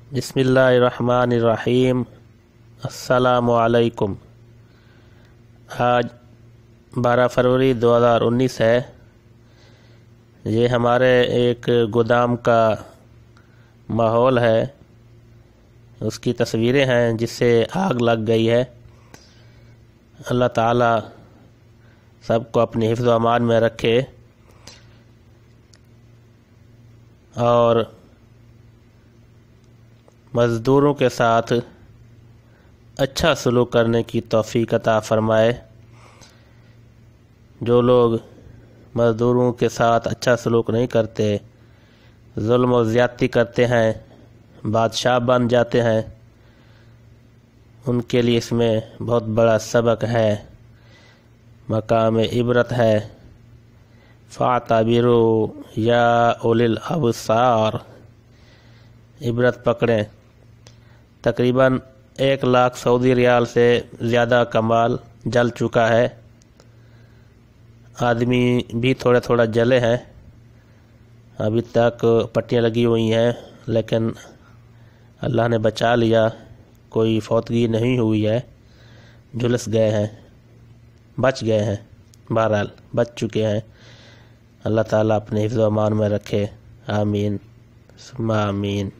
बिस्मिल्लाहिर्रहमानिर्रहीम। अस्सलामु अलैकुम। आज 12 फरवरी 2019 है। ये हमारे एक गोदाम का माहौल है, उसकी तस्वीरें हैं जिससे आग लग गई है। अल्लाह ताला सबको अपने हिफ्ज़ व अमान में रखे और मज़दूरों के साथ अच्छा सलूक करने की तौफ़ीक अता फ़रमाए। जो लोग मज़दूरों के साथ अच्छा सलूक नहीं करते, ज़ुल्म और ज़्यादती करते हैं, बादशाह बन जाते हैं, उनके लिए इसमें बहुत बड़ा सबक है, मकाम इबरत है। फ़ातबिरू या उलिल अबसार, इबरत पकड़ें। तकरीबन 1 लाख सऊदी रियाल से ज़्यादा का माल जल चुका है। आदमी भी थोड़ा थोड़ा जले हैं। अभी तक पट्टियाँ लगी हुई हैं, लेकिन अल्लाह ने बचा लिया, कोई फौतगी नहीं हुई है। झुलस गए हैं, बच गए हैं, बहरहाल बच चुके हैं। अल्लाह ताला अपने हिफ्ज़ व अमान में रखे। आमीन सुम्मा आमीन।